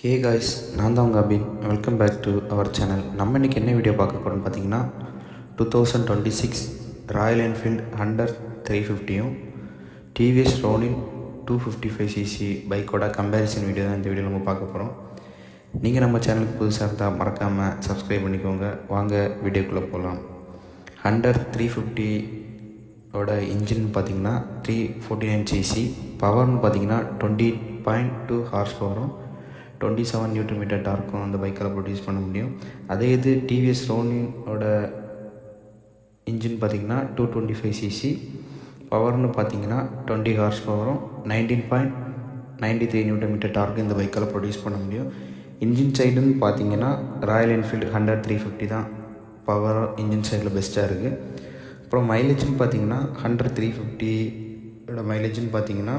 Hey guys, நான் தான் உங்கள் Abin. Welcome back to our channel. நம்ம இன்றைக்கி என்ன வீடியோ பார்க்க போகிறோம்னு பார்த்தீங்கன்னா 2026 ராயல் என்ஃபீல்டு ஹண்டர் 350யும் டிவிஎஸ் ரோனின் 255cc பைக்கோட கம்பேரிசன் வீடியோ தான் இந்த வீடியோ நம்ம பார்க்க போகிறோம். நீங்கள் நம்ம சேனலுக்கு புதுசாக இருந்தால் மறக்காமல் சப்ஸ்கிரைப் பண்ணிக்கோங்க. வாங்க வீடியோக்குள்ளே போகலாம். ஹண்டர் 350ஓட இன்ஜின் பார்த்திங்கன்னா 349cc, பவர்னு பார்த்திங்கன்னா 20.2 ஹார்ஸ் பவரும் 27 Nm டார்க்கும் அந்த பைக்கால் ப்ரொடியூஸ் பண்ண முடியும். அதே இது டிவிஎஸ் ரோனினோட இன்ஜின் பார்த்திங்கன்னா 225cc, பவர்னு பார்த்திங்கன்னா 20 ஹார்ஸ் பவரும் 19.93 Nm டார்க்கும் இந்த பைக்கால் ப்ரொடியூஸ் பண்ண முடியும். இன்ஜின் சைடுன்னு பார்த்திங்கன்னா ராயல் என்ஃபீல்டு ஹண்டர் 350 தான் பவர் இன்ஜின் சைடில் பெஸ்ட்டாக இருக்குது. அப்புறம் மைலேஜ்னு பார்த்திங்கன்னா ஹண்டர் 350ஓட மைலேஜ்னு பார்த்திங்கன்னா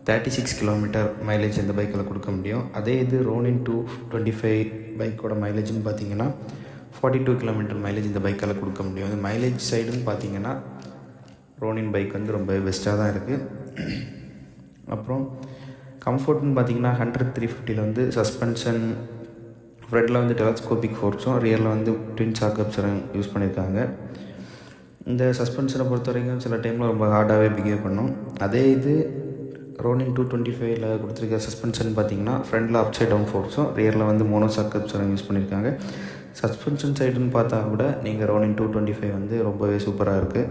36 கிலோமீட்டர் மைலேஜ் இந்த பைக்கில் கொடுக்க முடியும். அதே இது ரோனின் 225 பைக்கோட மைலேஜ்னு பார்த்தீங்கன்னா 42 கிலோமீட்டர் மைலேஜ் இந்த பைக்கால் கொடுக்க முடியும். இந்த மைலேஜ் சைடுன்னு பார்த்தீங்கன்னா ரோனின் பைக் வந்து ரொம்ப பெஸ்ட்டாக தான் இருக்குது. அப்புறம் கம்ஃபர்ட்னு பார்த்தீங்கன்னா ஹண்டர் 350 வந்து சஸ்பென்ஷன் ஃப்ரண்ட்டில் வந்து டெலஸ்கோபிக் ஃபோர்ஸும் ரியரில் வந்து ட்வின் ஷாக் அப்சரும் யூஸ் பண்ணியிருக்காங்க. இந்த சஸ்பென்ஷனை பொறுத்த வரைக்கும் சில டைமில் ரொம்ப ஹார்டாகவே பிஹேவ் பண்ணும். அதே இது ரோனின் 225ல கொடுத்துருக்க சஸ்பென்ஷன் பார்த்திங்கன்னா ஃப்ரண்டில் அப் சைட் டவுன் ஃபோர்ஸும் ரியரில் வந்து மோனோ ஷாக் அப்சரும் யூஸ் பண்ணியிருக்காங்க. சஸ்பென்ஷன் சைடுன்னு பார்த்தா கூட நீங்கள் ரோனின் 225 வந்து ரொம்பவே சூப்பராக இருக்குது.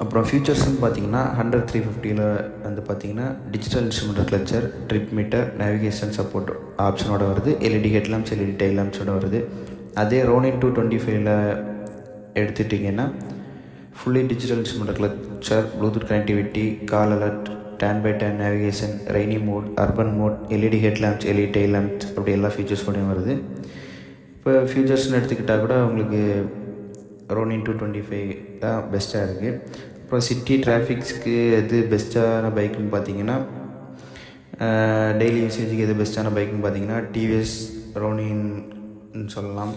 அப்புறம் ஃபியூச்சர்ஸ்ன்னு பார்த்தீங்கன்னா ஹண்டர் 350ல வந்து பார்த்திங்கன்னா digital instrument cluster, trip meter, navigation support ஆப்ஷனோட வருது. எல்இடி ஹெட்லாம்ப்ஸ், எல்இடி டைல் லாம்ப்ஸோட வருது. அதே ரோனின் 225ல எடுத்துட்டிங்கன்னா fully digital instrument cluster, Bluetooth connectivity, call alert, 10x10 navigation, rainy mode, urban mode, LED headlamps, LED tail lamps, அப்படி எல்லா ஃபீச்சர்ஸோடையும் வருது. இப்போ ஃபியூச்சர்ஸ்னு எடுத்துக்கிட்டால் கூட உங்களுக்கு ரோனின் 225 தான் பெஸ்ட்டாக இருக்குது. அப்புறம் சிட்டி டிராஃபிக்ஸ்க்கு எது பெஸ்ட்டான பைக்குன்னு பார்த்தீங்கன்னா டெய்லி யூசேஜுக்கு எது பெஸ்ட்டான பைக்குன்னு பார்த்தீங்கன்னா டிவிஎஸ் ரோனின்னு சொல்லலாம்.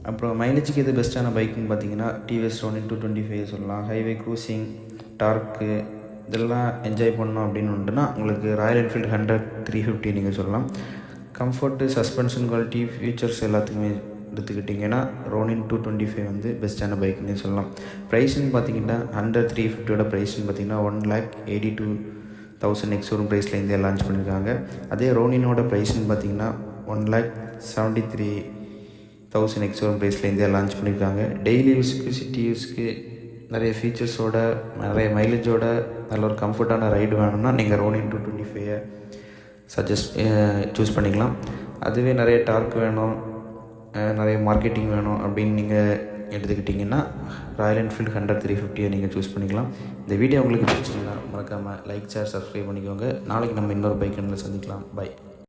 அப்புறம் மைலேஜுக்கு எது பெஸ்ட்டான பைக்குன்னு பார்த்தீங்கன்னா டிவிஎஸ் ரோனின் 225 சொல்லலாம். ஹைவே க்ரூசிங், டார்க்கு இதெல்லாம் என்ஜாய் பண்ணோம் அப்படின்னு உண்டுன்னா உங்களுக்கு ராயல் என்ஃபீல்டு ஹண்டர் 350 நீங்கள் சொல்லலாம். கம்ஃபர்ட்டு, சஸ்பென்ஷன் குவாலிட்டி, ஃபீச்சர்ஸ் எல்லாத்துக்குமே எடுத்துக்கிட்டிங்கன்னா ரோனின் 225 வந்து பெஸ்ட்டான பைக்குன்னு சொல்லலாம். ப்ரைஸ்ன்னு பார்த்தீங்கன்னா ஹண்டர் 350ஓட ப்ரைஸ்ன்னு பார்த்தீங்கன்னா 1,82,000 எக்ஸோரூம் ப்ரைஸ்லேருந்து லான்ச் பண்ணியிருக்காங்க. அதே ரோனினோட ப்ரைஸ்ன்னு பார்த்தீங்கன்னா 1,73,000 எக்ஸோரூம் ப்ரைஸ்லேருந்தே லான்ச் பண்ணியிருக்காங்க. டெய்லி யூஸ்க்கு, சிட்டி யூஸ்க்கு நிறைய ஃபீச்சர்ஸோட, நிறைய மைலேஜோட நல்ல ஒரு கம்ஃபர்ட்டான ரைடு வேணும்னா நீங்கள் ரோனின் 225 சூஸ் பண்ணிக்கலாம். அதுவே நிறைய டார்க் வேணும், நிறைய மார்க்கெட்டிங் வேணும் அப்படின்னு நீங்கள் எடுத்துக்கிட்டிங்கன்னா ராயல் என்ஃபீல்டு ஹண்டர் 350 நீங்கள் சூஸ் பண்ணிக்கலாம். இந்த வீடியோ உங்களுக்கு பிடிச்சிங்கன்னா மறக்காமல் லைக், ஷேர், சப்ஸ்கிரைப் பண்ணிக்கோங்க. நாளைக்கு நம்ம இன்னொரு பைக் சந்திக்கலாம். பை.